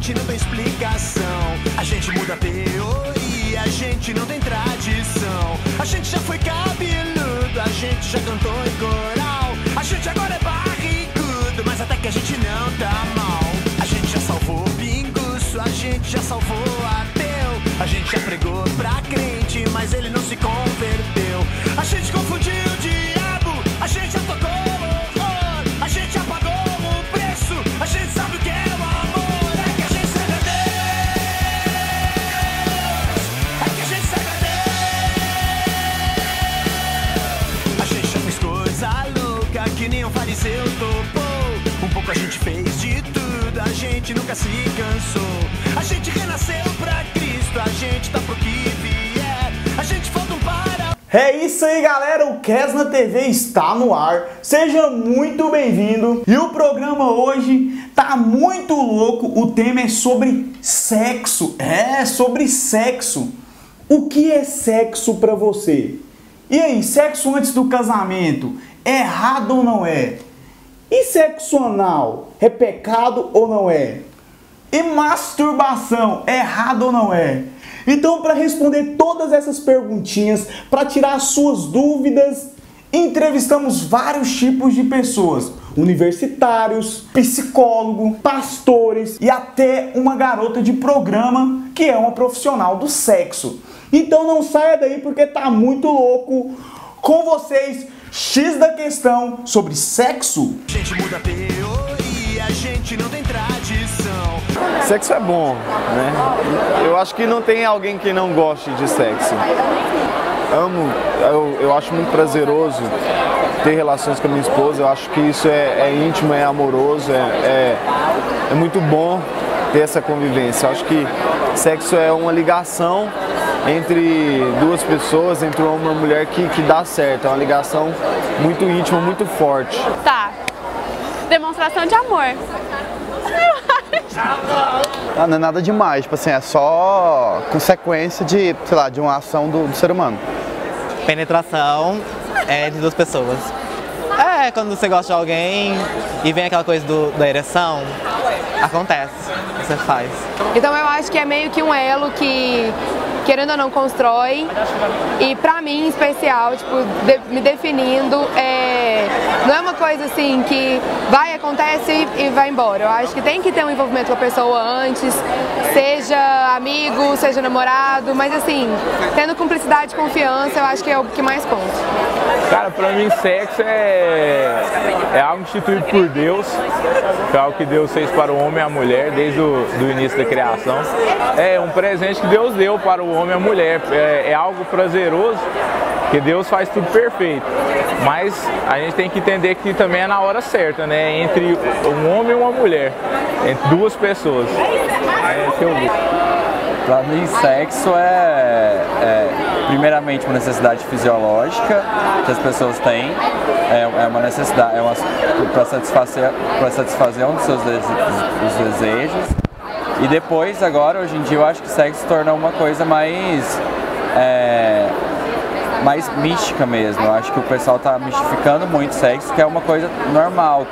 gente não tem explicação. A gente muda a teoria, a gente não tem tradição. A gente já foi cabeludo, a gente já cantou em coral. A gente agora é barrigudo, mas até que a gente não tá mal. A gente já salvou pinguço, a gente já salvou ateu. A gente já pregou pra crente, mas ele não se converteu. A gente confundiu o diabo, a gente já tocou horror. A gente apagou o preço, a gente sabe o que é o amor. É que a gente segue a Deus, é que a gente segue a Deus. A gente já fez coisa louca que nem um fariseu topou. Um pouco a gente fez de tudo, a gente nunca se cansou. A gente renasceu pra Cristo, a gente tá pro que vier. A gente falta um para... É isso aí, galera, o Kesna TV está no ar, seja muito bem-vindo. E o programa hoje tá muito louco, o tema é sobre sexo, sobre sexo. O que é sexo pra você? E aí, sexo antes do casamento, é errado ou não é? E sexo anal, é pecado ou não é? E masturbação, é errado ou não é? Então, para responder todas essas perguntinhas, para tirar as suas dúvidas, entrevistamos vários tipos de pessoas. Universitários, psicólogos, pastores e até uma garota de programa que é uma profissional do sexo. Então não saia daí porque tá muito louco. Com vocês, X da questão sobre sexo. A gente muda a teoria, a gente não tem tradição. Sexo é bom, né? Eu acho que não tem alguém que não goste de sexo. Eu acho muito prazeroso ter relações com a minha esposa. Eu acho que isso é íntimo, é amoroso, é muito bom ter essa convivência. Eu acho que sexo é uma ligação entre duas pessoas, entre um homem e uma mulher que dá certo. É uma ligação muito íntima, muito forte. Tá. Demonstração de amor. Não é nada demais, tipo assim, é só consequência de, sei lá, de uma ação do ser humano. Penetração entre duas pessoas. É, quando você gosta de alguém e vem aquela coisa da ereção, acontece, você faz. Então eu acho que é meio que um elo que, querendo ou não, constrói. E pra mim, em especial, tipo, me definindo, não é uma coisa assim que acontece e vai embora. Eu acho que tem que ter um envolvimento com a pessoa antes, seja amigo, seja namorado, mas assim, tendo cumplicidade e confiança, eu acho que é o que mais conta. Cara, pra mim sexo é algo instituído por Deus, é algo que Deus fez para o homem e a mulher desde o início da criação. É um presente que Deus deu para o homem e a mulher, é algo prazeroso, que Deus faz tudo perfeito. Mas a gente tem que entender que também é na hora certa, né? Entre um homem e uma mulher, entre duas pessoas. É que eu vi. Pra mim, sexo primeiramente uma necessidade fisiológica que as pessoas têm, é uma necessidade, para satisfazer um dos seus desejos. E depois, agora, hoje em dia, eu acho que sexo se tornou uma coisa mais mística mesmo. Eu acho que o pessoal está mistificando muito sexo, que é uma coisa normal.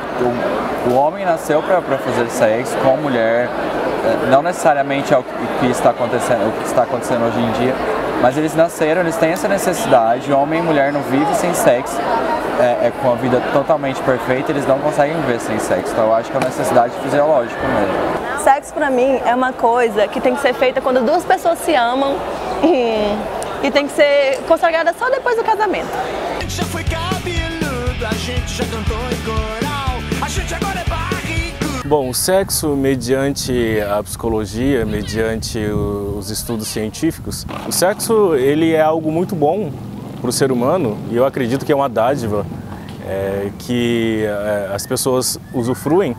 O homem nasceu para fazer sexo com a mulher, não necessariamente é o que está acontecendo hoje em dia, mas eles nasceram, eles têm essa necessidade. Homem e mulher não vivem sem sexo, com a vida totalmente perfeita, eles não conseguem viver sem sexo. Então eu acho que é uma necessidade fisiológica mesmo. Sexo pra mim é uma coisa que tem que ser feita quando duas pessoas se amam e tem que ser consagrada só depois do casamento. A gente já foi cabeludo, a gente já cantou em coral. A gente agora é barrigudo. Bom, o sexo, mediante a psicologia, mediante os estudos científicos, o sexo ele é algo muito bom para o ser humano e eu acredito que é uma dádiva que as pessoas usufruem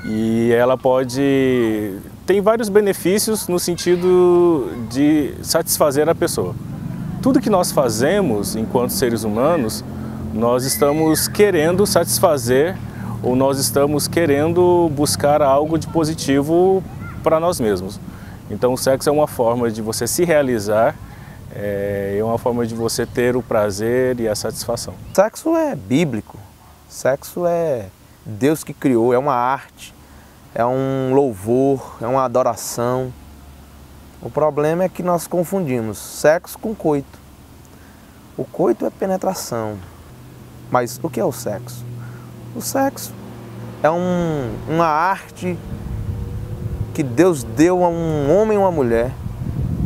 e ela tem vários benefícios no sentido de satisfazer a pessoa. Tudo que nós fazemos enquanto seres humanos, nós estamos querendo satisfazer ou nós estamos querendo buscar algo de positivo para nós mesmos. Então o sexo é uma forma de você se realizar, é uma forma de você ter o prazer e a satisfação. Sexo é bíblico, sexo é Deus que criou, é uma arte. é um louvor, é uma adoração. O problema é que nós confundimos sexo com coito. O coito é penetração. Mas o que é o sexo? O sexo é uma arte que Deus deu a um homem e uma mulher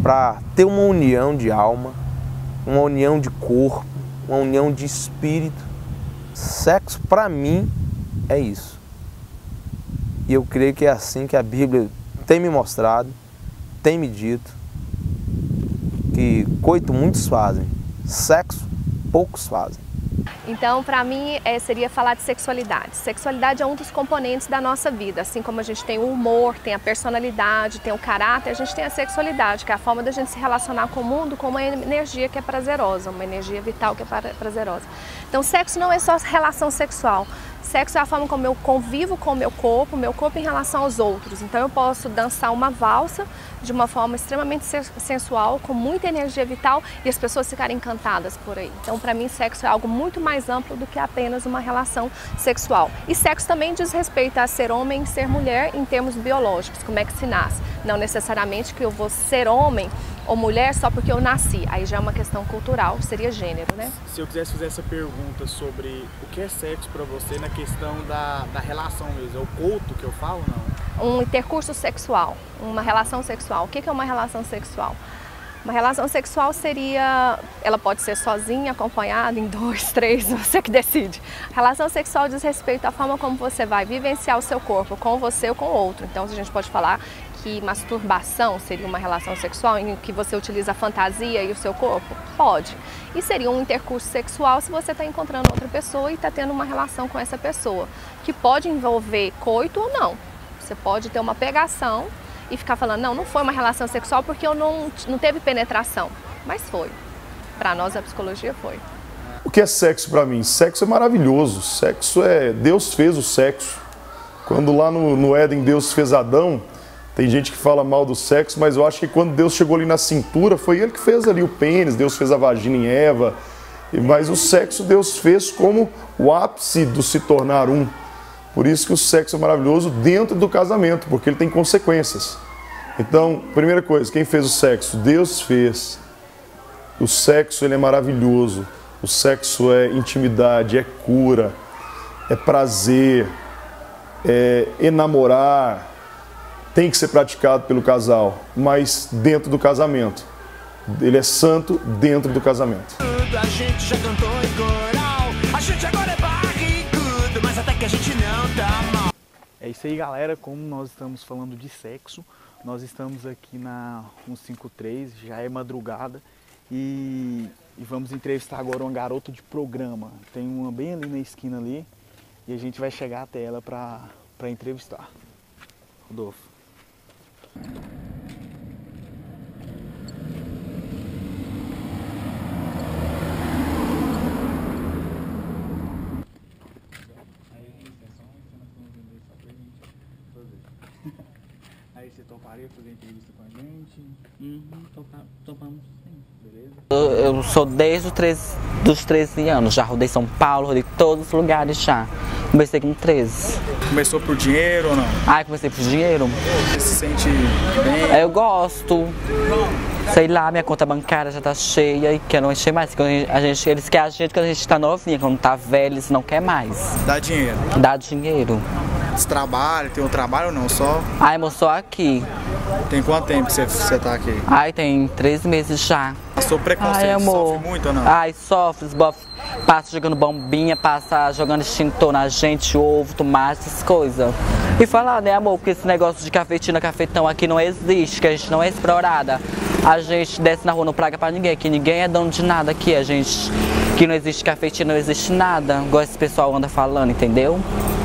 para ter uma união de alma, uma união de corpo, uma união de espírito. Sexo, para mim, é isso. E eu creio que é assim que a Bíblia tem me mostrado, tem me dito, que coito muitos fazem, sexo poucos fazem. Então, para mim, seria falar de sexualidade. Sexualidade é um dos componentes da nossa vida. Assim como a gente tem o humor, tem a personalidade, tem o caráter, a gente tem a sexualidade, que é a forma da gente se relacionar com o mundo com uma energia que é prazerosa, uma energia vital que é prazerosa. Então, sexo não é só relação sexual. Sexo é a forma como eu convivo com o meu corpo em relação aos outros. Então eu posso dançar uma valsa de uma forma extremamente sensual, com muita energia vital e as pessoas ficarem encantadas por aí. Então para mim sexo é algo muito mais amplo do que apenas uma relação sexual. E sexo também diz respeito a ser homem e ser mulher em termos biológicos, como é que se nasce. Não necessariamente que eu vou ser homem ou mulher só porque eu nasci, aí já é uma questão cultural, seria gênero, né? Se eu quisesse fazer essa pergunta sobre o que é sexo para você na questão da relação mesmo, é o couto que eu falo, não? Um intercurso sexual, uma relação sexual. O que é uma relação sexual? Uma relação sexual seria, ela pode ser sozinha, acompanhada, em 2, 3, você que decide. A relação sexual diz respeito à forma como você vai vivenciar o seu corpo, com você ou com o outro. Então a gente pode falar que masturbação seria uma relação sexual em que você utiliza a fantasia e o seu corpo? Pode. E seria um intercurso sexual se você está encontrando outra pessoa e está tendo uma relação com essa pessoa, que pode envolver coito ou não. Você pode ter uma pegação e ficar falando, não foi uma relação sexual porque eu não teve penetração, mas foi. Para nós a psicologia foi. O que é sexo para mim? Sexo é maravilhoso, sexo é... Deus fez o sexo. Quando lá no Éden Deus fez Adão, tem gente que fala mal do sexo, mas eu acho que quando Deus chegou ali na cintura, foi ele que fez ali o pênis, Deus fez a vagina em Eva, mas o sexo Deus fez como o ápice do se tornar um. Por isso que o sexo é maravilhoso dentro do casamento, porque ele tem consequências. Então, primeira coisa, quem fez o sexo? Deus fez. O sexo ele é maravilhoso. O sexo é intimidade, é cura, é prazer, é enamorar. Tem que ser praticado pelo casal, mas dentro do casamento. Ele é santo dentro do casamento. A gente já cantou em coral, a gente agora é barrigudo, mas até que a gente não tá mal. É isso aí, galera, como nós estamos falando de sexo, nós estamos aqui na 153, já é madrugada e vamos entrevistar agora uma garota de programa. Tem uma bem ali na esquina ali e a gente vai chegar até ela para entrevistar. Rodolfo. Aí você toparia fazer entrevista com a gente? Topamos sim, beleza? Eu sou desde os 13 anos, já rodei São Paulo, rodei todos os lugares já. Comecei com 13. Começou por dinheiro ou não? Ah, comecei por dinheiro. Você se sente bem? Eu gosto. Sei lá, minha conta bancária já tá cheia e quero encher mais. Eles querem a gente quando a gente tá novinha, quando tá velho, eles não querem mais. Dá dinheiro? Dá dinheiro. Você trabalha, tem um trabalho ou não? Só? Ai, eu sou aqui. Tem quanto tempo que você tá aqui? Ai, tem 3 meses já. Passou preconceito? Ai, amor. Sofre muito ou não? Ai, sofre, passa jogando bombinha, passa jogando extintor na gente, ovo, tomate, essas coisas. E falar, né, amor, porque esse negócio de cafetina, cafetão aqui não existe, que a gente não é explorada. A gente desce na rua, não praga pra ninguém, que ninguém é dono de nada aqui, a gente... Que não existe cafetina, não existe nada, igual esse pessoal anda falando, entendeu?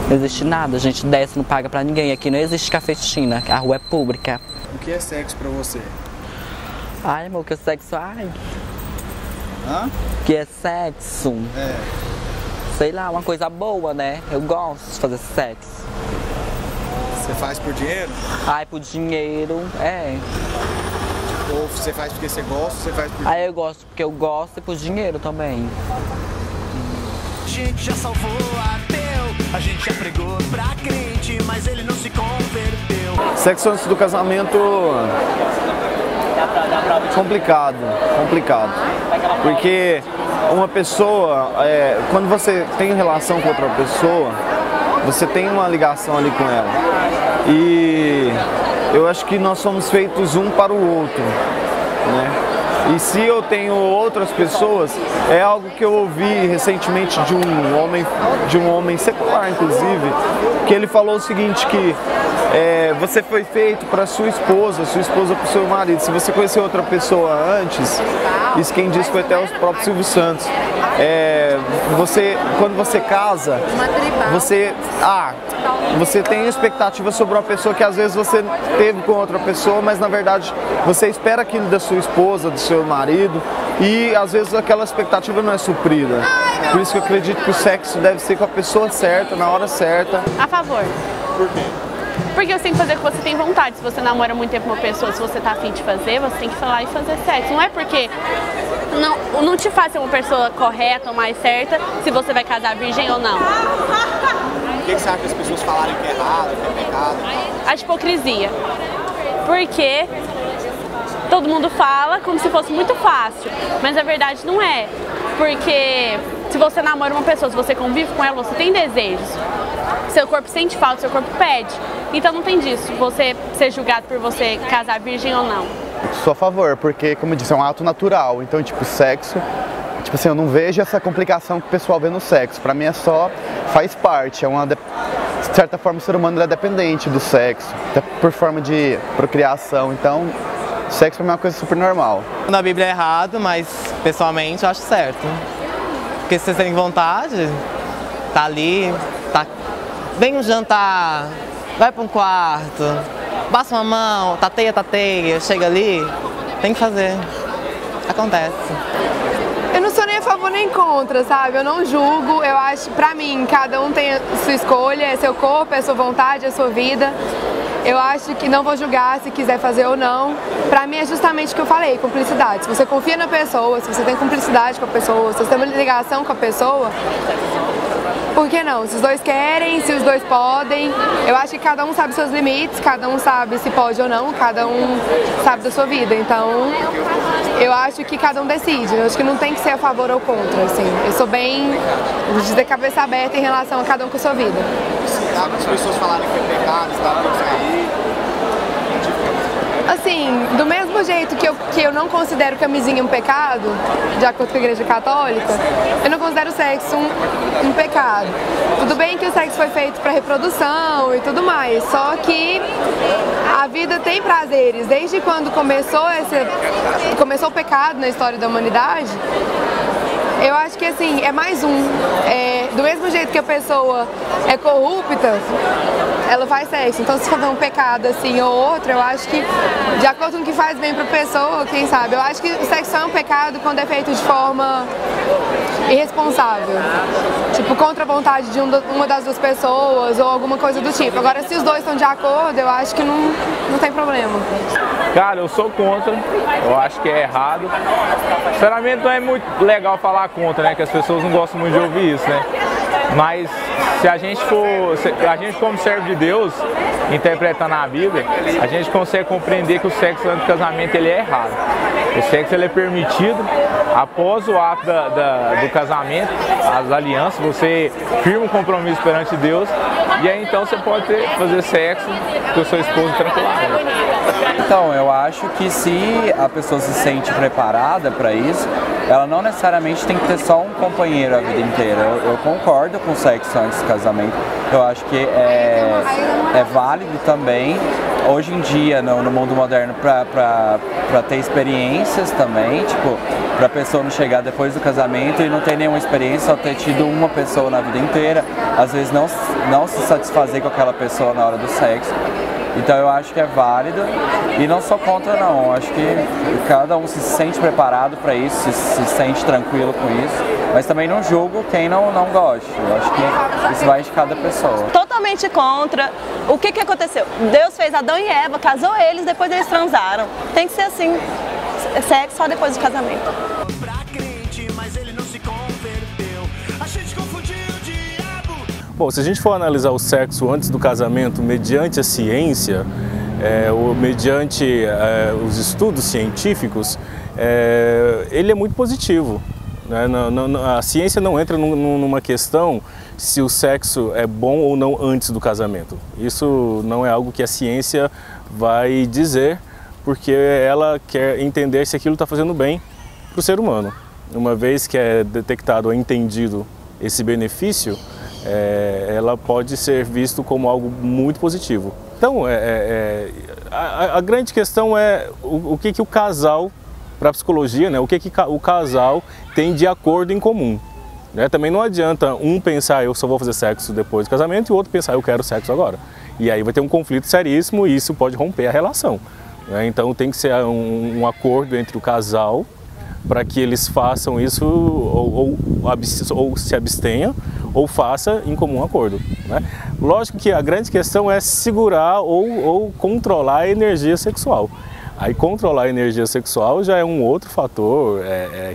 Não existe nada, a gente desce, não paga pra ninguém, aqui não existe cafetina, a rua é pública. O que é sexo pra você? Ai, amor, que é sexo, ai... Hã? Que é sexo? É. Sei lá, uma coisa boa, né? Eu gosto de fazer sexo. Você faz por dinheiro? Ai, por dinheiro, é. Ou você faz porque você gosta, ou você faz por dinheiro? Ai, eu gosto porque eu gosto e por dinheiro também. A gente já salvou até A gente já pregou pra crente, mas ele não se converteu. Sexo antes do casamento, complicado. Porque uma pessoa, quando você tem relação com outra pessoa, você tem uma ligação ali com ela. E eu acho que nós somos feitos um para o outro, né? E se eu tenho outras pessoas, é algo que eu ouvi recentemente de um homem secular, inclusive, que ele falou o seguinte, que você foi feito para sua esposa para o seu marido. Se você conheceu outra pessoa antes, isso quem disse foi até o próprio Silvio Santos. Quando você casa, você tem expectativa sobre uma pessoa que às vezes você teve com outra pessoa, mas na verdade você espera aquilo da sua esposa, do seu marido, e às vezes aquela expectativa não é suprida. Por isso que eu acredito que o sexo deve ser com a pessoa certa, na hora certa. A favor. Por quê? Porque você tem que fazer o que você tem vontade. Se você namora muito tempo com uma pessoa, se você tá afim de fazer, você tem que ir lá e fazer sexo. Não é porque não te faz ser uma pessoa correta ou mais certa se você vai casar virgem ou não. Por que você acha que as pessoas falarem que é errado, que é pecado? A hipocrisia. Porque todo mundo fala como se fosse muito fácil, mas a verdade não é. Porque se você namora uma pessoa, se você convive com ela, você tem desejos. Seu corpo sente falta, seu corpo pede. Então não tem disso, você ser julgado por você casar virgem ou não. Sou a favor, porque, como eu disse, é um ato natural. Então, sexo, assim, eu não vejo essa complicação que o pessoal vê no sexo. Pra mim faz parte, de certa forma o ser humano é dependente do sexo, até por forma de procriação. Então, sexo pra mim é uma coisa super normal. Na Bíblia é errado, mas pessoalmente eu acho certo. Porque se você tem vontade, tá ali, vem um jantar, vai para um quarto, passa uma mão, tateia, chega ali, tem que fazer. Acontece. Eu não sou nem a favor nem contra, sabe? Eu não julgo, eu acho, pra mim, cada um tem a sua escolha, é seu corpo, é sua vontade, é sua vida. Eu acho que não vou julgar se quiser fazer ou não. Pra mim é justamente o que eu falei, cumplicidade. Se você confia na pessoa, se você tem cumplicidade com a pessoa, se você tem uma ligação com a pessoa, por que não? Se os dois querem, se os dois podem, eu acho que cada um sabe seus limites, cada um sabe se pode ou não, cada um sabe da sua vida. Então, eu acho que cada um decide. Eu acho que não tem que ser a favor ou contra, assim. Eu sou bem, vou dizer, cabeça aberta em relação a cada um com a sua vida. As pessoas falarem que é pecado, está aí. Assim, do mesmo jeito que eu não considero camisinha um pecado, de acordo com a Igreja Católica, eu não considero o sexo um pecado. Tudo bem que o sexo foi feito para reprodução e tudo mais, só que a vida tem prazeres. Desde quando começou o pecado na história da humanidade, eu acho que assim, é mais um. Do mesmo jeito que a pessoa é corrupta, ela faz sexo. Então se for um pecado assim ou outro, eu acho que de acordo com o que faz bem pra pessoa, quem sabe. Eu acho que o sexo é um pecado quando é feito de forma irresponsável. Tipo, contra a vontade de uma das duas pessoas ou alguma coisa do tipo. Agora, se os dois estão de acordo, eu acho que não tem problema. Cara, eu sou contra, eu acho que é errado. Sinceramente não é muito legal falar contra, né? Que as pessoas não gostam muito de ouvir isso, né? Mas se a gente como servo de Deus, interpretando a Bíblia, a gente consegue compreender que o sexo antes do casamento ele é errado. O sexo ele é permitido após o ato do casamento, as alianças, você firma um compromisso perante Deus e aí então você pode fazer sexo com o seu esposo tranquilamente. Então, eu acho que se a pessoa se sente preparada para isso, ela não necessariamente tem que ter só um companheiro a vida inteira. Eu concordo com o sexo antes do casamento. Eu acho que é válido também, hoje em dia, no mundo moderno, para ter experiências também, tipo, para a pessoa não chegar depois do casamento e não ter nenhuma experiência, só ter tido uma pessoa na vida inteira, às vezes não se satisfazer com aquela pessoa na hora do sexo. Então eu acho que é válido e não sou contra não, eu acho que cada um se sente preparado para isso, se sente tranquilo com isso, mas também não julgo quem não gosta, eu acho que isso vai de cada pessoa. Totalmente contra. O que aconteceu? Deus fez Adão e Eva, casou eles, depois eles transaram. Tem que ser assim, sexo só depois do casamento. Bom, se a gente for analisar o sexo antes do casamento mediante a ciência, ou mediante os estudos científicos, ele é muito positivo. Né? A ciência não entra numa questão se o sexo é bom ou não antes do casamento. Isso não é algo que a ciência vai dizer, porque ela quer entender se aquilo está fazendo bem para o ser humano. Uma vez que é detectado ou entendido esse benefício, ela pode ser visto como algo muito positivo. Então, a grande questão é o que o casal, para a psicologia, né, o que o casal tem de acordo em comum. Né? Também não adianta um pensar eu só vou fazer sexo depois do casamento e o outro pensar eu quero sexo agora. E aí vai ter um conflito seríssimo e isso pode romper a relação. Né? Então tem que ser um acordo entre o casal para que eles façam isso ou se abstenham ou faça em comum acordo. Né? Lógico que a grande questão é segurar ou controlar a energia sexual. Aí controlar a energia sexual já é um outro fator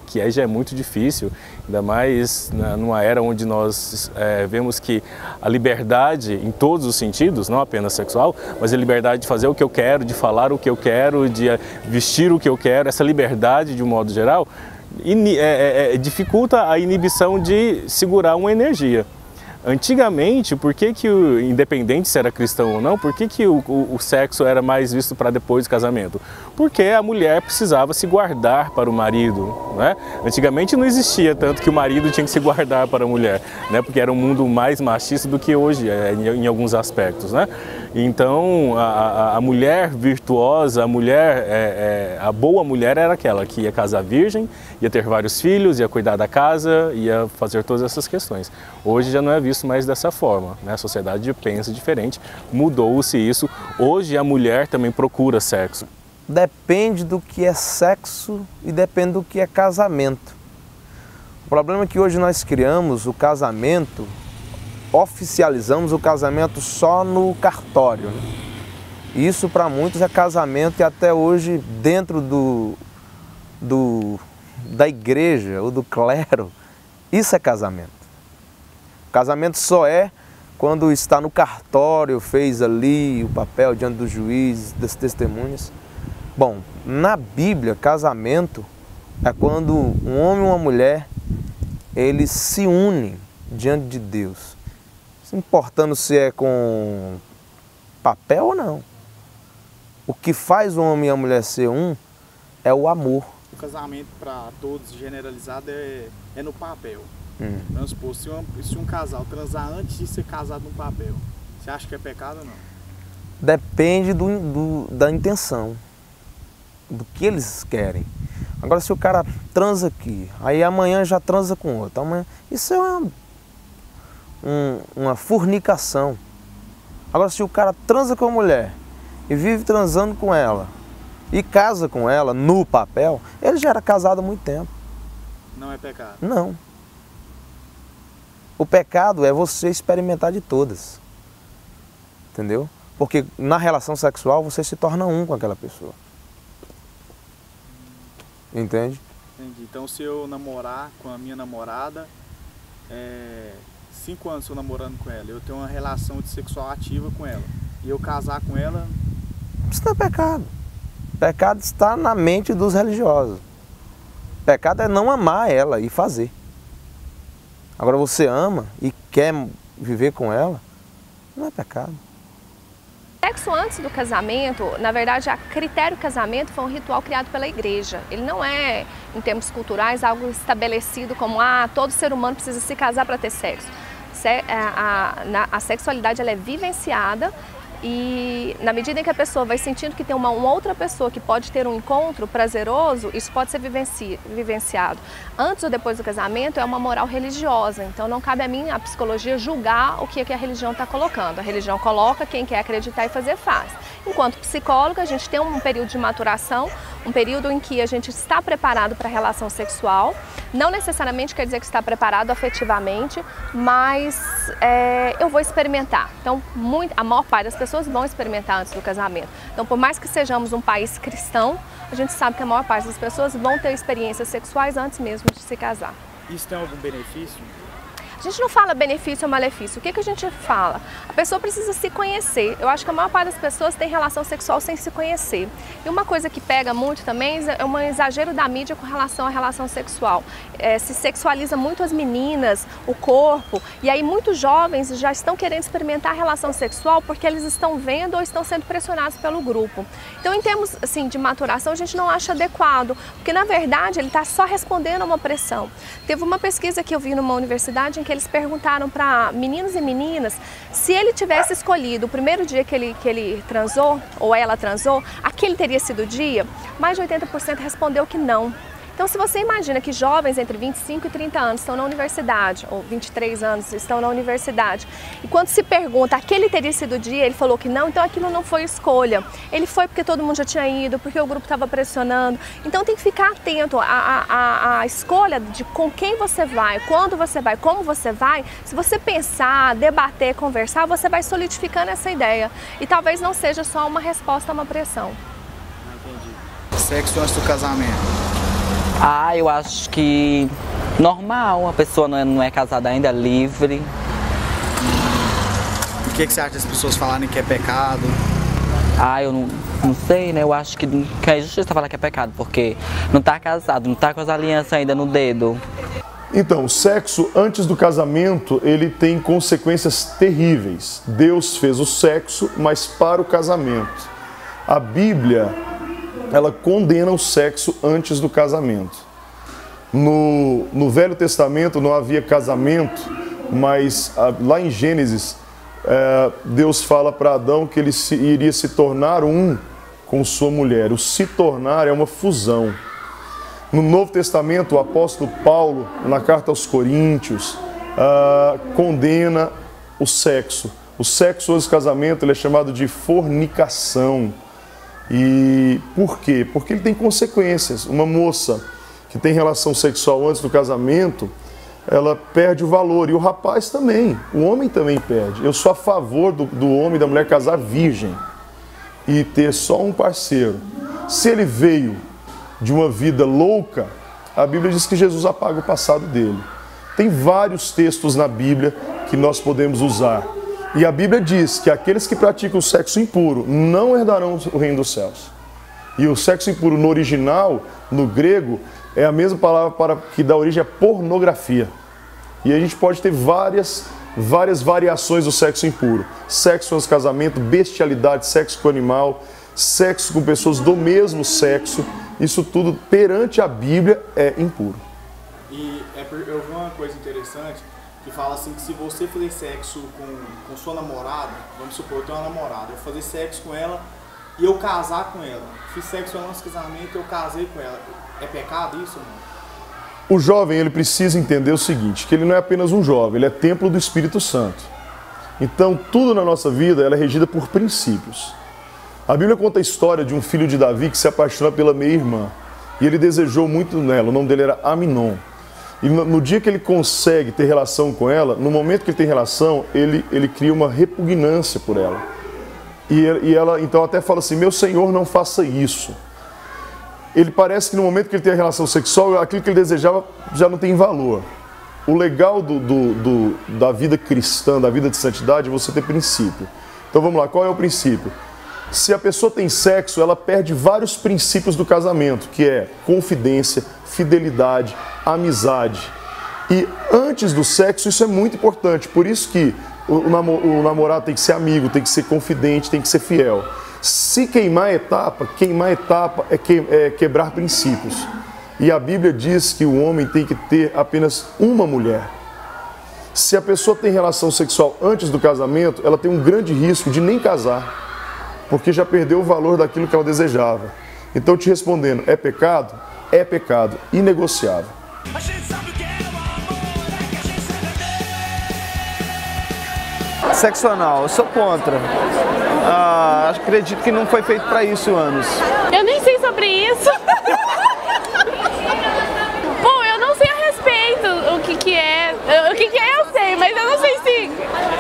que já é muito difícil, ainda mais numa era onde nós vemos que a liberdade em todos os sentidos, não apenas sexual, mas a liberdade de fazer o que eu quero, de falar o que eu quero, de vestir o que eu quero, essa liberdade de um modo geral, dificulta a inibição de segurar uma energia. Antigamente, por que independente se era cristão ou não, por que o sexo era mais visto para depois do casamento? Porque a mulher precisava se guardar para o marido, né? Antigamente não existia tanto que o marido tinha que se guardar para a mulher, né? Porque era um mundo mais machista do que hoje, em alguns aspectos, né? Então, a mulher virtuosa, a boa mulher era aquela que ia casar virgem, ia ter vários filhos, ia cuidar da casa, ia fazer todas essas questões. Hoje já não é visto mais dessa forma, né? A sociedade pensa diferente, mudou-se isso. Hoje a mulher também procura sexo. Depende do que é sexo e depende do que é casamento. O problema é que hoje nós criamos o casamento, oficializamos o casamento só no cartório. Né? Isso para muitos é casamento e até hoje dentro da igreja ou do clero, isso é casamento. O casamento só é quando está no cartório, fez ali o papel diante do juiz, das testemunhas. Bom, na Bíblia, casamento é quando um homem e uma mulher, eles se unem diante de Deus. Não importando se é com papel ou não. O que faz o homem e a mulher ser um é o amor. O casamento, para todos, generalizado, é no papel. Vamos supor, se um casal transar antes de ser casado no papel, você acha que é pecado ou não? Depende da intenção, do que eles querem. Agora, se o cara transa aqui, aí amanhã já transa com outro, amanhã, isso é uma fornicação. Agora, se o cara transa com a mulher e vive transando com ela e casa com ela no papel, ele já era casado há muito tempo. Não é pecado? Não. O pecado é você experimentar de todas. Entendeu? Porque na relação sexual você se torna um com aquela pessoa. Entende? Entendi. Então, se eu namorar com a minha namorada, 5 anos eu namorando com ela, eu tenho uma relação sexual ativa com ela, e eu casar com ela... Isso não é pecado. Pecado está na mente dos religiosos. Pecado é não amar ela e fazer. Agora, você ama e quer viver com ela, não é pecado. Sexo antes do casamento, na verdade, a critério casamento foi um ritual criado pela igreja. Ele não é, em termos culturais, algo estabelecido como todo ser humano precisa se casar para ter sexo. A sexualidade ela é vivenciada e na medida em que a pessoa vai sentindo que tem uma outra pessoa que pode ter um encontro prazeroso, isso pode ser vivenciado. Antes ou depois do casamento é uma moral religiosa, então não cabe a mim, a psicologia, julgar o que a religião está colocando. A religião coloca, quem quer acreditar e fazer faz. Enquanto psicóloga, a gente tem um período de maturação, um período em que a gente está preparado para a relação sexual, não necessariamente quer dizer que está preparado afetivamente, mas eu vou experimentar. Então, a maior parte das pessoas vão experimentar antes do casamento. Então, por mais que sejamos um país cristão, a gente sabe que a maior parte das pessoas vão ter experiências sexuais antes mesmo de se casar. Isso tem algum benefício? A gente não fala benefício ou malefício, o que a gente fala? A pessoa precisa se conhecer. Eu acho que a maior parte das pessoas tem relação sexual sem se conhecer. E uma coisa que pega muito também é um exagero da mídia com relação à relação sexual. Se sexualiza muito as meninas, o corpo, e aí muitos jovens já estão querendo experimentar a relação sexual porque eles estão vendo ou estão sendo pressionados pelo grupo. Então, em termos assim, de maturação, a gente não acha adequado, porque na verdade ele está só respondendo a uma pressão. Teve uma pesquisa que eu vi numa universidade em que eles perguntaram para meninos e meninas se ele tivesse escolhido o primeiro dia que ele transou, ou ela transou, aquele teria sido o dia. Mais de 80% respondeu que não. Então, se você imagina que jovens entre 25 e 30 anos estão na universidade, ou 23 anos estão na universidade, e quando se pergunta, aquele teria sido o dia, ele falou que não, então aquilo não foi escolha. Ele foi porque todo mundo já tinha ido, porque o grupo estava pressionando. Então, tem que ficar atento à escolha de com quem você vai, quando você vai, como você vai. Se você pensar, debater, conversar, você vai solidificando essa ideia. E talvez não seja só uma resposta a uma pressão. Entendi. Sexo antes do casamento. Eu acho que normal, a pessoa não é casada ainda, é livre. O que você acha das pessoas falarem que é pecado? Eu não sei, né? Eu acho que é injustiça falar que é pecado, porque não tá casado, não tá com as alianças ainda no dedo. Então, o sexo antes do casamento, ele tem consequências terríveis. Deus fez o sexo, mas para o casamento. A Bíblia, ela condena o sexo antes do casamento. No Velho Testamento não havia casamento, mas lá em Gênesis, Deus fala para Adão que ele iria se tornar um com sua mulher. O se tornar é uma fusão. No Novo Testamento, o apóstolo Paulo, na carta aos Coríntios, condena o sexo. O sexo antes do casamento ele é chamado de fornicação. E por quê? Porque ele tem consequências. Uma moça que tem relação sexual antes do casamento, ela perde o valor. E o rapaz também, o homem também perde. Eu sou a favor do homem e da mulher casar virgem e ter só um parceiro. Se ele veio de uma vida louca, a Bíblia diz que Jesus apaga o passado dele. Tem vários textos na Bíblia que nós podemos usar. E a Bíblia diz que aqueles que praticam sexo impuro não herdarão o reino dos céus. E o sexo impuro no original, no grego, é a mesma palavra que dá origem à pornografia. E a gente pode ter várias variações do sexo impuro. Sexo antes do casamento, bestialidade, sexo com animal, sexo com pessoas do mesmo sexo. Isso tudo, perante a Bíblia, é impuro. E eu vi uma coisa interessante, que fala assim que se você fazer sexo com sua namorada, vamos supor, eu tenho uma namorada, eu fazer sexo com ela e eu casar com ela, fiz sexo no nosso casamento, eu casei com ela, é pecado isso, mano? O jovem, ele precisa entender o seguinte, que ele não é apenas um jovem, ele é templo do Espírito Santo. Então, tudo na nossa vida ela é regida por princípios. A Bíblia conta a história de um filho de Davi que se apaixona pela meia-irmã, e ele desejou muito nela, o nome dele era Aminon. E no dia que ele consegue ter relação com ela, no momento que ele tem relação, ele cria uma repugnância por ela. E ela então até fala assim, meu Senhor, não faça isso. Ele parece que no momento que ele tem a relação sexual, aquilo que ele desejava já não tem valor. O legal da vida cristã, da vida de santidade, é você ter princípio. Então vamos lá, qual é o princípio? Se a pessoa tem sexo, ela perde vários princípios do casamento, que é confidência, fidelidade, amizade. E antes do sexo isso é muito importante, por isso que o namorado tem que ser amigo, tem que ser confidente, tem que ser fiel. Se queimar etapa é quebrar princípios. E a Bíblia diz que o homem tem que ter apenas uma mulher. Se a pessoa tem relação sexual antes do casamento, ela tem um grande risco de nem casar, porque já perdeu o valor daquilo que ela desejava. Então, te respondendo, é pecado? É pecado, inegociável. Sexo anal, eu sou contra. Acredito que não foi feito para isso, anos. Eu nem sei sobre isso. Bom, eu não sei a respeito o que é. O que é eu sei, mas eu não sei se...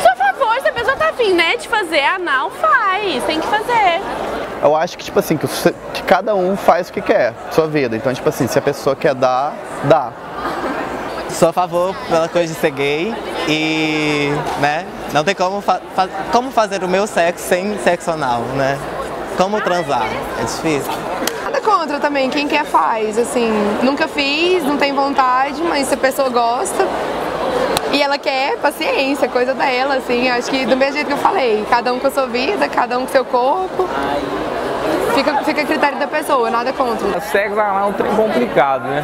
Sou a favor, se a pessoa tá afim, né, de fazer anal, faz, tem que fazer. Eu acho que, tipo assim, que cada um faz o que quer, sua vida. Então, tipo assim, se a pessoa quer dar, dá. sou a favor pela coisa de ser gay e, né, não tem como fazer o meu sexo sem sexo anal, né? Como transar, é difícil. Nada contra também, quem quer faz, assim, nunca fiz, não tem vontade, mas se a pessoa gosta e ela quer, paciência, coisa dela, assim, acho que do mesmo jeito que eu falei, cada um com a sua vida, cada um com o seu corpo. Fica a critério da pessoa, nada contra. Sexo anal é um trem complicado, né?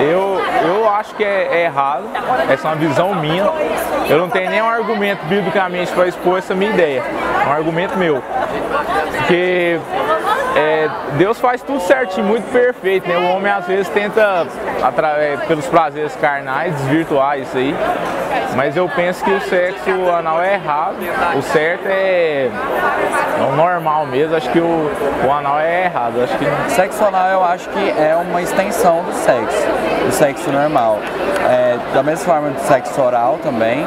Eu acho que é errado, essa é uma visão minha. Eu não tenho nenhum argumento biblicamente para expor essa minha ideia. É um argumento meu. Porque Deus faz tudo certinho, muito perfeito, né? O homem às vezes tenta, pelos prazeres carnais, desvirtuar isso aí. Mas eu penso que o sexo anal é errado, o certo é o normal mesmo, acho que o anal é errado. Acho que não. Sexo anal eu acho que é uma extensão do sexo normal. Da mesma forma do sexo oral também,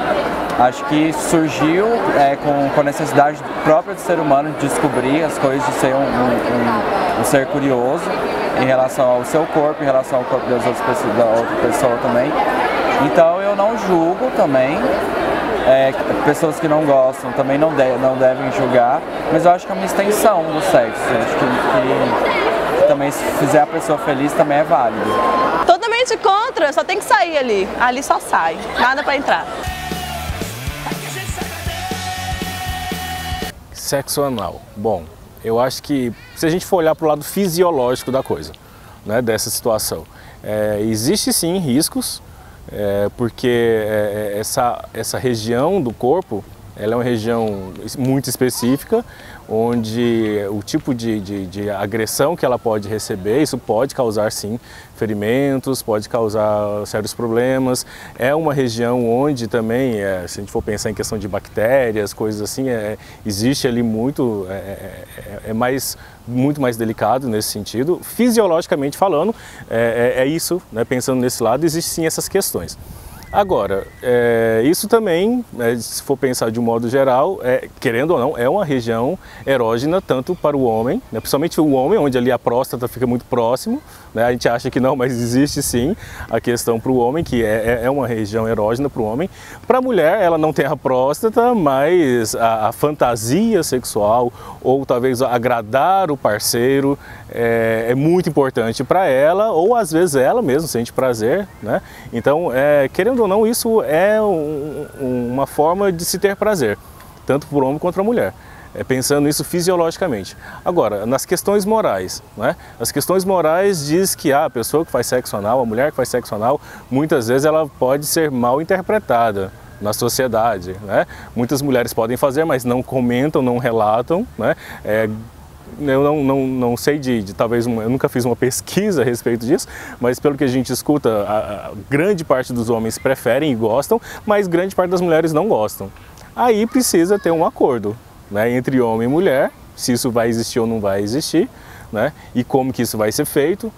acho que surgiu com a necessidade própria do ser humano de descobrir as coisas, de ser um ser curioso em relação ao seu corpo, em relação ao corpo das outras pessoas, da outra pessoa também. Então eu não julgo também, pessoas que não gostam também não devem julgar, mas eu acho que é uma extensão do sexo. Eu acho que também se fizer a pessoa feliz também é válido. Totalmente contra, só tem que sair ali. Ali só sai, nada para entrar. Sexo anal. Bom, eu acho que se a gente for olhar para o lado fisiológico da coisa, né, dessa situação, existe sim riscos, porque essa região do corpo, ela é uma região muito específica, onde o tipo de agressão que ela pode receber, isso pode causar sim ferimentos, pode causar sérios problemas. É uma região onde também, se a gente for pensar em questão de bactérias, coisas assim, existe ali muito mais delicado nesse sentido. Fisiologicamente falando, é isso, né? Pensando nesse lado, existem sim essas questões. Agora, isso também, se for pensar de um modo geral, querendo ou não, é uma região erógena tanto para o homem, né, principalmente o homem, onde ali a próstata fica muito próximo, né, a gente acha que não, mas existe sim a questão para o homem, que é uma região erógena para o homem. Para a mulher, ela não tem a próstata, mas a fantasia sexual, ou talvez agradar o parceiro, é muito importante para ela, ou às vezes ela mesma sente prazer, né? Então, querendo ou não, isso é uma forma de se ter prazer, tanto para o homem quanto para a mulher, pensando nisso fisiologicamente. Agora, nas questões morais, né? As questões morais diz que a pessoa que faz sexo anal, a mulher que faz sexo anal, muitas vezes ela pode ser mal interpretada na sociedade, né? Muitas mulheres podem fazer, mas não comentam, não relatam, né? Eu não sei talvez, eu nunca fiz uma pesquisa a respeito disso, mas pelo que a gente escuta, a grande parte dos homens preferem e gostam, mas grande parte das mulheres não gostam. Aí precisa ter um acordo, né, entre homem e mulher, se isso vai existir ou não vai existir, né, e como que isso vai ser feito.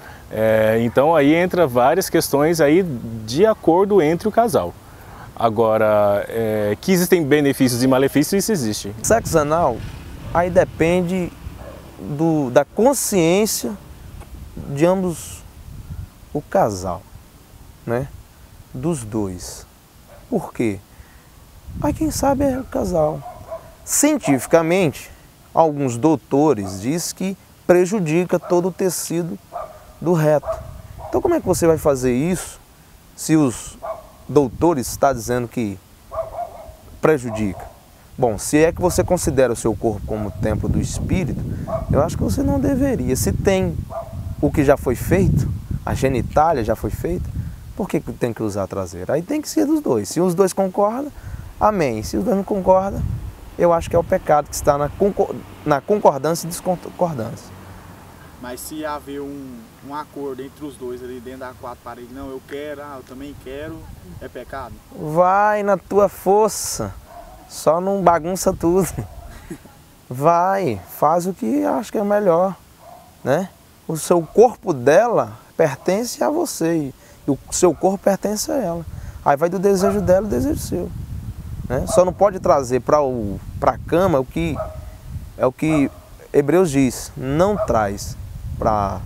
Então aí entra várias questões aí de acordo entre o casal. Agora, que existem benefícios e malefícios, isso existe. Sexo anal, aí depende da consciência de ambos, o casal, né? Dos dois. Por quê? Aí quem sabe é o casal. Cientificamente, alguns doutores dizem que prejudica todo o tecido do reto. Então como é que você vai fazer isso se os doutores estão dizendo que prejudica? Bom, se é que você considera o seu corpo como templo do espírito, eu acho que você não deveria. Se tem o que já foi feito, a genitália já foi feita, por que tem que usar a traseira? Aí tem que ser dos dois. Se os dois concordam, amém. Se os dois não concordam, eu acho que é o pecado que está na concordância e discordância. Mas se haver um acordo entre os dois ali dentro das quatro paredes, não, eu quero, eu também quero, é pecado? Vai na tua força. Só não bagunça tudo. Vai, faz o que acha que é melhor, né? O seu corpo dela pertence a você e o seu corpo pertence a ela. Aí vai do desejo dela e do desejo seu, né? Só não pode trazer para a cama o que Hebreus diz, não traz para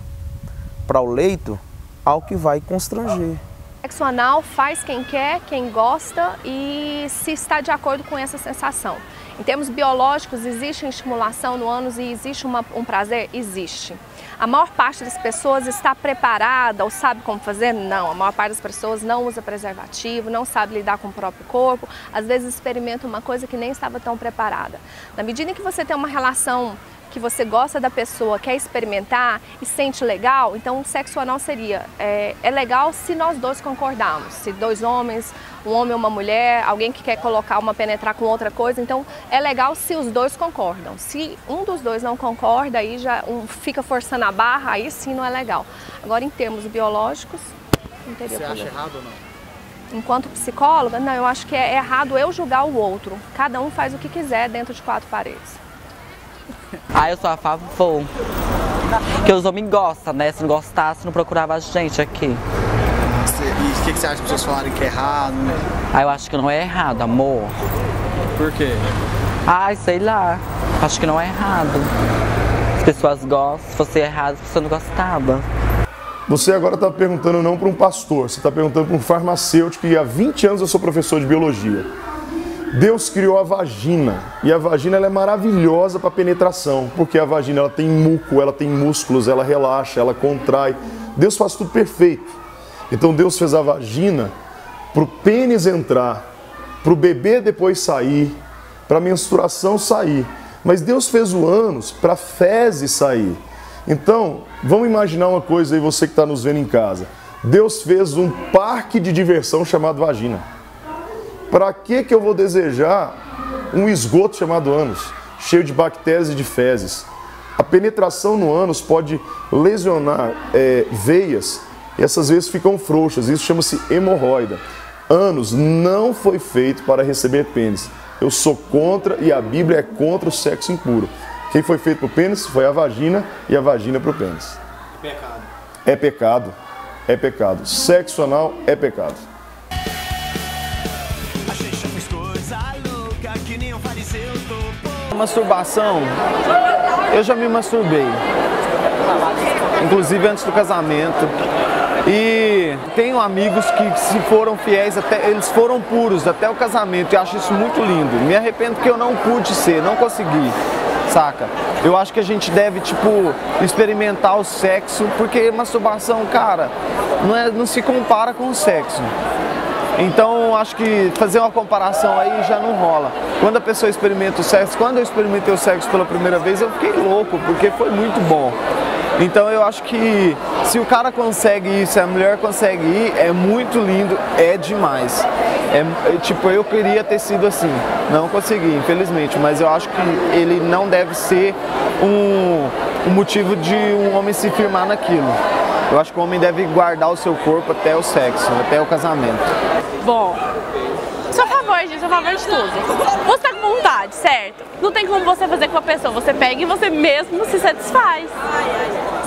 o leito algo que vai constranger, Sexo anal faz quem quer, quem gosta e se está de acordo com essa sensação. Em termos biológicos, existe estimulação no ânus e existe um prazer? Existe. A maior parte das pessoas está preparada ou sabe como fazer? Não. A maior parte das pessoas não usa preservativo, não sabe lidar com o próprio corpo, às vezes experimenta uma coisa que nem estava tão preparada. Na medida em que você tem uma relação que você gosta da pessoa, quer experimentar e sente legal, então o sexo anal seria, é legal se nós dois concordarmos, se dois homens, um homem e uma mulher, alguém que quer colocar uma penetrar com outra coisa, então é legal se os dois concordam. Se um dos dois não concorda, aí já fica forçando a barra, aí sim não é legal. Agora em termos biológicos, não teria problema. Você acha errado ou não? Enquanto psicóloga, não, eu acho que é errado eu julgar o outro. Cada um faz o que quiser dentro de 4 paredes. Eu sou a favor. Que os homens gostam, né? Se não gostasse, não procurava a gente aqui. E o que você acha das pessoas falarem que é errado? Eu acho que não é errado, amor. Por quê? Sei lá. Acho que não é errado. As pessoas gostam, se fosse errado, você não gostava. Você agora está perguntando não para um pastor, você está perguntando para um farmacêutico e há 20 anos eu sou professor de biologia. Deus criou a vagina e a vagina ela é maravilhosa para penetração, porque a vagina ela tem muco, ela tem músculos, ela relaxa, ela contrai. Deus faz tudo perfeito. Então Deus fez a vagina para o pênis entrar, para o bebê depois sair, para a menstruação sair. Mas Deus fez o ânus para a fezes sair. Então, vamos imaginar uma coisa aí, você que está nos vendo em casa. Deus fez um parque de diversão chamado vagina. Para que eu vou desejar um esgoto chamado ânus, cheio de bactérias e de fezes? A penetração no ânus pode lesionar veias e essas veias ficam frouxas, isso chama-se hemorroida. Ânus não foi feito para receber pênis. Eu sou contra e a Bíblia é contra o sexo impuro. Quem foi feito para o pênis foi a vagina e a vagina para o pênis. Pecado. É pecado, é pecado. Sexo anal é pecado. Masturbação, eu já me masturbei, inclusive antes do casamento, e tenho amigos que se foram fiéis, eles foram puros até o casamento e acho isso muito lindo. Me arrependo que eu não pude ser, não consegui, saca? Eu acho que a gente deve, experimentar o sexo, porque masturbação, cara, não se compara com o sexo. Então, acho que fazer uma comparação aí já não rola. Quando a pessoa experimenta o sexo, quando eu experimentei o sexo pela primeira vez, eu fiquei louco, porque foi muito bom. Então, eu acho que se o cara consegue ir, se a mulher consegue ir, é muito lindo, é demais. Eu queria ter sido assim, não consegui, infelizmente, mas eu acho que ele não deve ser um motivo de um homem se firmar naquilo. Eu acho que o homem deve guardar o seu corpo até o sexo, até o casamento. Bom, sou a favor disso, sou a favor de tudo. Você tá com vontade, certo? Não tem como você fazer com a pessoa, você pega e você mesmo se satisfaz.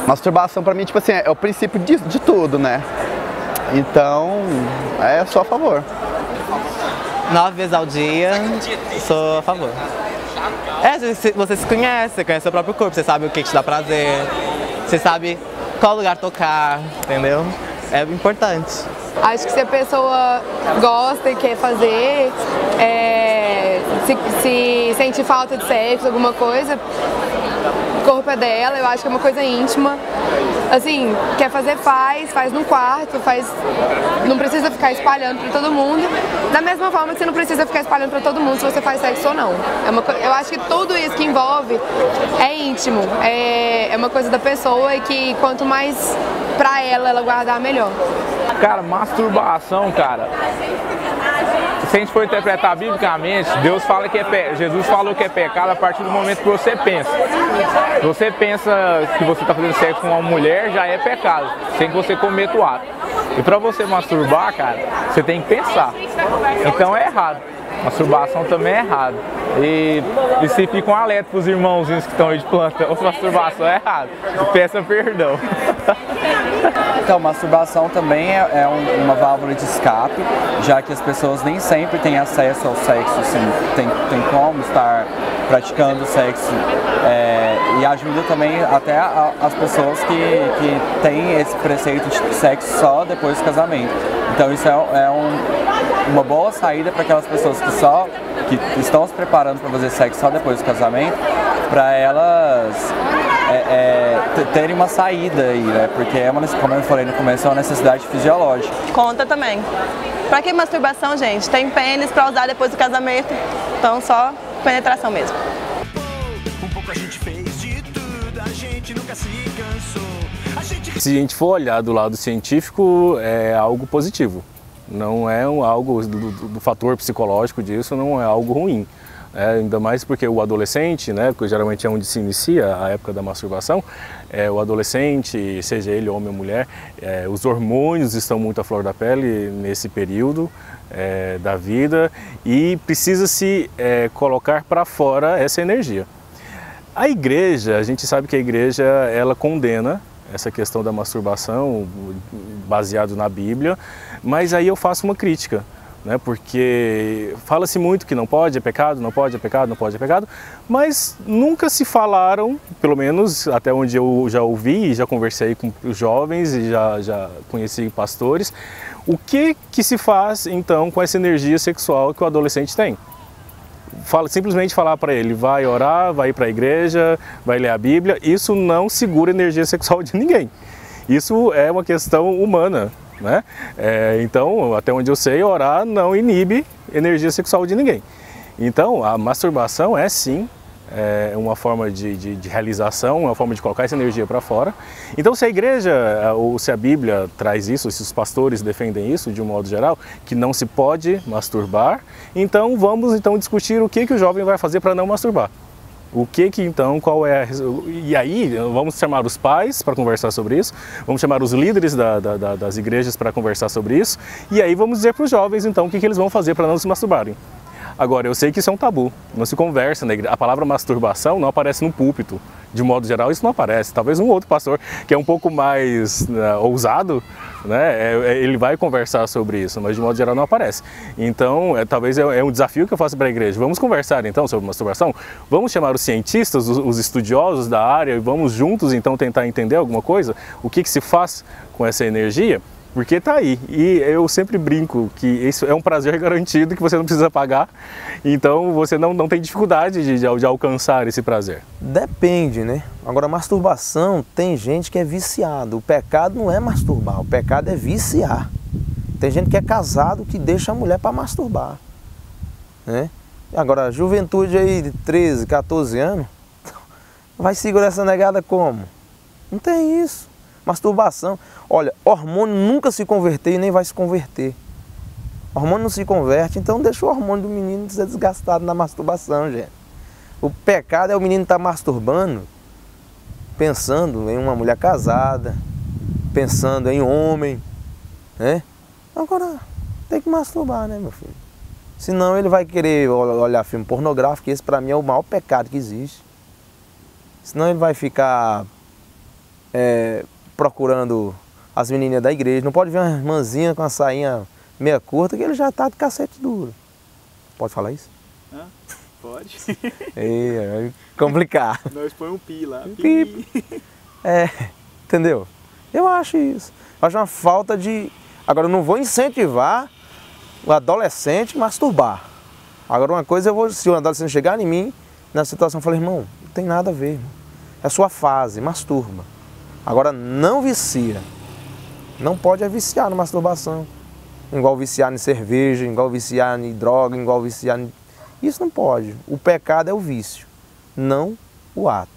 Masturbação pra mim, é o princípio de tudo, né? Então, sou a favor. 9 vezes ao dia, sou a favor. Você se conhece, você conhece seu próprio corpo, você sabe o que te dá prazer, você sabe qual lugar tocar, entendeu? É importante. Acho que se a pessoa gosta e quer fazer, se sente falta de sexo, alguma coisa, o corpo é dela, eu acho que é uma coisa íntima. Assim, quer fazer, faz no quarto, não precisa ficar espalhando para todo mundo. Da mesma forma que você não precisa ficar espalhando para todo mundo se você faz sexo ou não. Eu acho que tudo isso que envolve é íntimo, é uma coisa da pessoa e que quanto mais pra ela guardar, melhor. Cara, masturbação, cara, se a gente for interpretar biblicamente, Jesus falou que é pecado a partir do momento que você pensa. Se você pensa que você está fazendo sexo com uma mulher, já é pecado, sem que você cometa o ato. E para você masturbar, cara, você tem que pensar. Então é errado. Masturbação também é errado. E se fica um alerta para os irmãozinhos que estão aí de plantão, masturbação é errado. E peça perdão. Então, masturbação também é uma válvula de escape, já que as pessoas nem sempre têm acesso ao sexo, assim, tem como estar praticando sexo e ajuda também até as pessoas que têm esse preceito de sexo só depois do casamento. Então isso é uma boa saída para aquelas pessoas que estão se preparando para fazer sexo só depois do casamento, para elas terem uma saída aí, né? Porque como eu falei no começo, é uma necessidade fisiológica. Conta também. Pra que masturbação, gente? Tem pênis pra usar depois do casamento, então só penetração mesmo. Um pouco a gente fez de tudo, a gente nunca se cansou. Se a gente for olhar do lado científico, é algo positivo. Não é algo do fator psicológico disso, não é algo ruim. Ainda mais porque o adolescente, né, que geralmente é onde se inicia a época da masturbação, o adolescente, seja ele homem ou mulher, os hormônios estão muito à flor da pele nesse período da vida e precisa-se colocar para fora essa energia. A igreja, a gente sabe que a igreja ela condena essa questão da masturbação baseado na Bíblia, mas aí eu faço uma crítica. Porque fala-se muito que não pode, é pecado, não pode, é pecado, não pode, é pecado, mas nunca se falaram, pelo menos até onde eu já ouvi e já conversei com os jovens e já conheci pastores, o que se faz então com essa energia sexual que o adolescente tem? Simplesmente falar para ele, vai orar, vai ir para a igreja, vai ler a Bíblia, isso não segura a energia sexual de ninguém. Isso é uma questão humana. Então, até onde eu sei, orar não inibe energia sexual de ninguém. Então, a masturbação é sim uma forma de realização, uma forma de colocar essa energia para fora. Então, se a igreja ou se a Bíblia traz isso, se os pastores defendem isso de um modo geral, que não se pode masturbar, então vamos discutir o que o jovem vai fazer para não masturbar. Qual é E aí, vamos chamar os pais para conversar sobre isso, vamos chamar os líderes das igrejas para conversar sobre isso, e aí vamos dizer para os jovens, então, o que eles vão fazer para não se masturbarem. Agora, eu sei que isso é um tabu, não se conversa na igreja. A palavra masturbação não aparece no púlpito, de modo geral isso não aparece. Talvez um outro pastor que é um pouco mais ousado, ele vai conversar sobre isso, mas de modo geral não aparece. Então, talvez é um desafio que eu faço para a igreja. Vamos conversar então sobre masturbação? Vamos chamar os cientistas, os estudiosos da área e vamos juntos então tentar entender alguma coisa? O que se faz com essa energia? Porque está aí, e eu sempre brinco que isso é um prazer garantido que você não precisa pagar, então você não tem dificuldade de alcançar esse prazer. Depende, né? Agora, masturbação, tem gente que é viciado, o pecado não é masturbar, o pecado é viciar. Tem gente que é casado que deixa a mulher para masturbar, né? Agora, a juventude aí de 13, 14 anos, vai segurar essa negada como? Não tem isso. Masturbação. Olha, hormônio nunca se converteu e nem vai se converter. Hormônio não se converte, então deixa o hormônio do menino ser desgastado na masturbação, gente. O pecado é o menino estar masturbando, pensando em uma mulher casada, pensando em homem, né? Agora, tem que masturbar, né, meu filho? Senão ele vai querer olhar filme pornográfico, que esse pra mim é o maior pecado que existe. Senão ele vai ficar procurando as menininhas da igreja. Não pode ver uma irmãzinha com a sainha meia curta que ele já tá de cacete duro. Pode falar isso? Pode. É complicado. Nós põe um pi lá. Pi. Entendeu? Eu acho isso. Eu acho uma falta de... Agora, eu não vou incentivar o adolescente a masturbar. Agora, uma coisa, se o adolescente chegar em mim, nessa situação, eu falo, irmão, não tem nada a ver, irmão. É a sua fase, masturba. Agora, não vicia. Não pode viciar na masturbação. Igual viciar em cerveja, igual viciar em droga, igual viciar em... Isso não pode. O pecado é o vício, não o ato.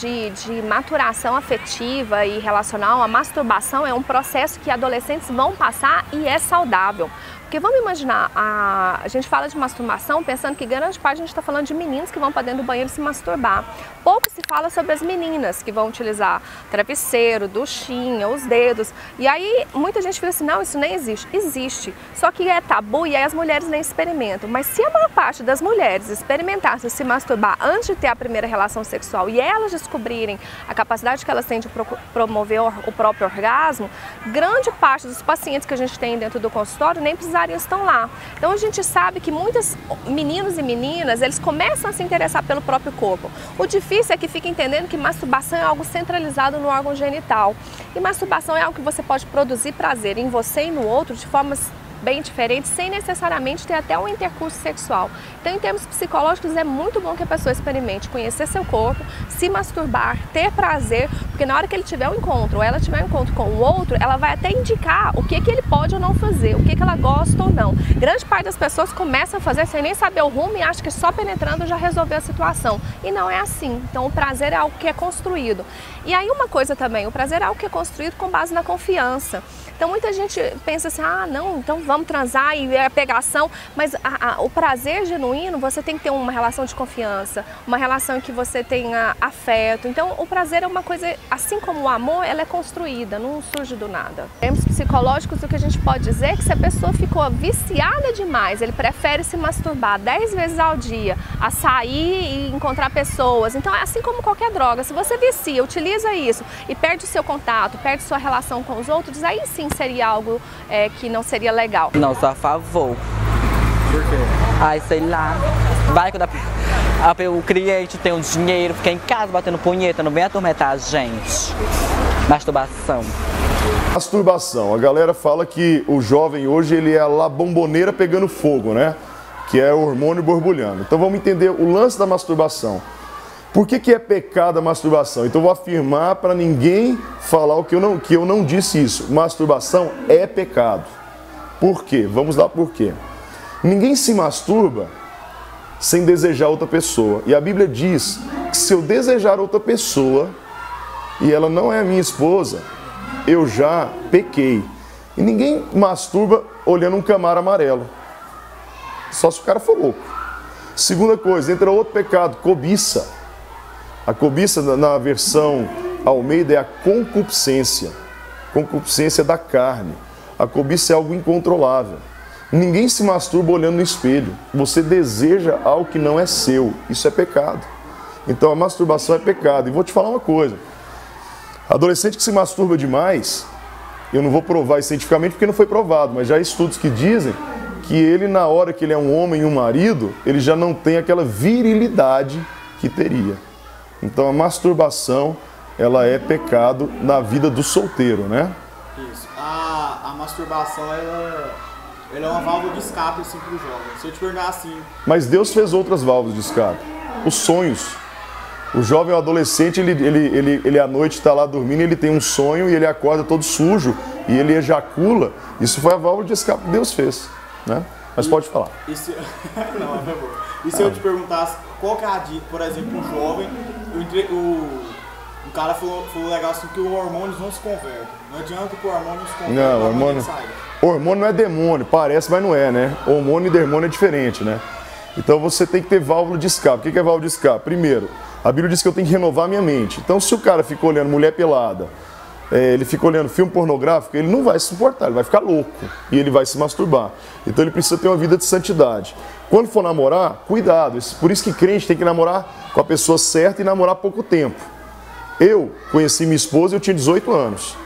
De maturação afetiva e relacional, a masturbação é um processo que adolescentes vão passar e é saudável. Porque vamos imaginar, a gente fala de masturbação pensando que grande parte a gente está falando de meninos que vão para dentro do banheiro se masturbar. Pouco se fala sobre as meninas que vão utilizar travesseiro, duchinha, os dedos. E aí muita gente fica assim, não, isso nem existe. Existe, só que é tabu e aí as mulheres nem experimentam. Mas se a maior parte das mulheres experimentassem se masturbar antes de ter a primeira relação sexual e elas descobrirem a capacidade que elas têm de promover o próprio orgasmo, grande parte dos pacientes que a gente tem dentro do consultório nem precisa empresarios estão lá. Então a gente sabe que muitos meninos e meninas, eles começam a se interessar pelo próprio corpo. O difícil é que fica entendendo que masturbação é algo centralizado no órgão genital. E masturbação é algo que você pode produzir prazer em você e no outro de formas bem diferentes, sem necessariamente ter até um intercurso sexual. Então, em termos psicológicos, é muito bom que a pessoa experimente conhecer seu corpo, se masturbar, ter prazer, porque na hora que ele tiver um encontro, ou ela tiver um encontro com o outro, ela vai até indicar o que ele pode ou não fazer, o que ela gosta ou não. Grande parte das pessoas começa a fazer sem nem saber o rumo e acha que só penetrando já resolveu a situação. E não é assim. Então, o prazer é algo que é construído. E aí, uma coisa também, o prazer é algo que é construído com base na confiança. Então, muita gente pensa assim, ah, não, então vamos transar e é pegação, mas o prazer genuíno, você tem que ter uma relação de confiança, uma relação em que você tenha afeto. Então, o prazer é uma coisa, assim como o amor, ela é construída, não surge do nada. Em termos psicológicos, o que a gente pode dizer é que se a pessoa ficou viciada demais, ele prefere se masturbar 10 vezes ao dia, a sair e encontrar pessoas. Então, é assim como qualquer droga, se você vicia, utiliza isso e perde o seu contato, perde sua relação com os outros, aí sim seria algo que não seria legal. Não sou a favor. Por quê? Ai, sei lá. Vai quando o cliente tem um dinheiro, fica em casa batendo punheta, não vem atormentar a gente. Masturbação. Masturbação. A galera fala que o jovem hoje ele é a bomboneira pegando fogo, né? Que é o hormônio borbulhando. Então vamos entender o lance da masturbação. Por que é pecado a masturbação? Então eu vou afirmar para ninguém falar que eu não disse isso. Masturbação é pecado. Por quê? Vamos lá por quê. Ninguém se masturba sem desejar outra pessoa. E a Bíblia diz que se eu desejar outra pessoa e ela não é a minha esposa, eu já pequei. E ninguém masturba olhando um camaro amarelo. Só se o cara for louco. Segunda coisa, entra outro pecado, cobiça. A cobiça, na versão Almeida, é a concupiscência. Concupiscência da carne. A cobiça é algo incontrolável. Ninguém se masturba olhando no espelho. Você deseja algo que não é seu. Isso é pecado. Então a masturbação é pecado. E vou te falar uma coisa. Adolescente que se masturba demais, eu não vou provar cientificamente porque não foi provado, mas já há estudos que dizem que ele, na hora que ele é um homem e um marido, ele já não tem aquela virilidade que teria. Então a masturbação, ela é pecado na vida do solteiro, né? Isso. A masturbação, ela é uma válvula de escape assim, para o jovem. Se eu te perguntar assim... Mas Deus fez outras válvulas de escape. Os sonhos. O jovem, o adolescente, ele à noite está lá dormindo, ele tem um sonho e ele acorda todo sujo e ele ejacula. Isso foi a válvula de escape que Deus fez, né? Mas pode falar. Não, é favor. E se eu te perguntasse, qual que é a dica, por exemplo, um jovem, o cara falou legal assim, que os hormônios não se convertem. Não adianta que o hormônio se converte. Não, hormônio não é demônio, parece, mas não é, né? Hormônio e demônio é diferente, né? Então você tem que ter válvula de escape. O que é válvula de escape? Primeiro, a Bíblia diz que eu tenho que renovar a minha mente. Então se o cara fica olhando mulher pelada, ele fica olhando filme pornográfico, ele não vai se suportar, ele vai ficar louco e ele vai se masturbar. Então ele precisa ter uma vida de santidade. Quando for namorar, cuidado. Por isso que crente tem que namorar com a pessoa certa e namorar pouco tempo. Eu conheci minha esposa, eu tinha 18 anos.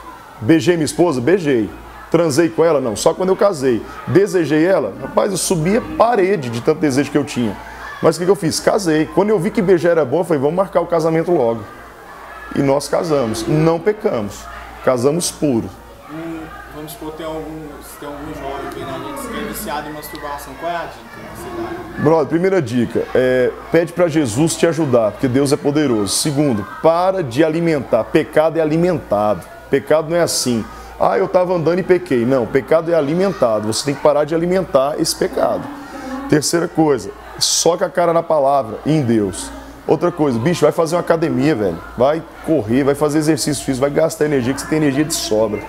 Beijei minha esposa? Beijei. Transei com ela? Não, só quando eu casei. Desejei ela? Rapaz, eu subia parede de tanto desejo que eu tinha. Mas o que eu fiz? Casei. Quando eu vi que beijar era bom, eu falei, vamos marcar o casamento logo. E nós casamos. Não pecamos. Casamos puro. Vamos supor, tem algum jovem vendo a gente que é viciado em masturbação. Qual é a dica? Brother, primeira dica, pede para Jesus te ajudar, porque Deus é poderoso. Segundo, para de alimentar. Pecado é alimentado. Pecado não é assim. Ah, eu estava andando e pequei. Não, pecado é alimentado. Você tem que parar de alimentar esse pecado. Terceira coisa, soca a cara na palavra e em Deus. Outra coisa, bicho, vai fazer uma academia, velho. Vai correr, vai fazer exercício físico, vai gastar energia, que você tem energia de sobra.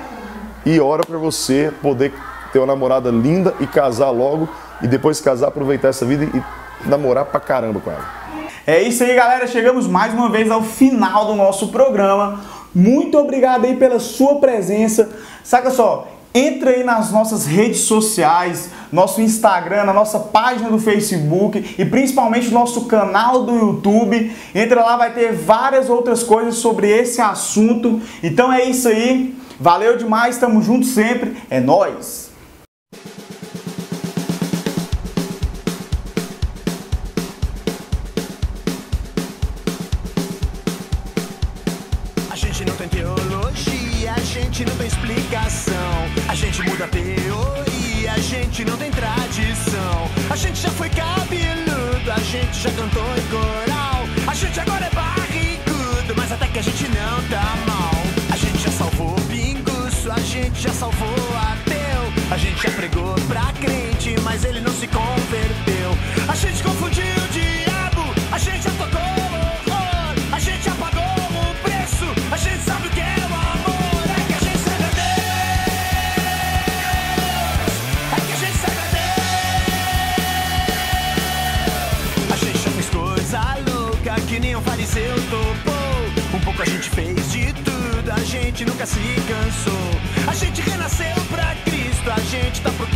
E ora para você poder ter uma namorada linda e casar logo. E depois de casar, aproveitar essa vida e namorar pra caramba com ela. É isso aí, galera. Chegamos mais uma vez ao final do nosso programa. Muito obrigado aí pela sua presença. Saca só, entra aí nas nossas redes sociais, nosso Instagram, na nossa página do Facebook e principalmente no nosso canal do YouTube. Entra lá, vai ter várias outras coisas sobre esse assunto. Então é isso aí. Valeu demais, tamo junto sempre. É nóis! A gente já foi cabeludo, a gente já cantou em coral. A gente agora é barrigudo, mas até que a gente não tá mal. A gente já salvou pinguço, a gente já salvou ateu. A gente já pregou pra crente, mas ele não se converteu. A gente confundiu o diabo, a gente já tocou horror. A gente já pagou o preço, a gente sabe o que é o amor. É que a gente serve a Deus, é que a gente serve a Deus. A gente já fez coisa louca que nem um fariseu topou. Um pouco a gente fez de tudo, a gente nunca se cansou. A gente renasceu pra Cristo, a gente tá procurando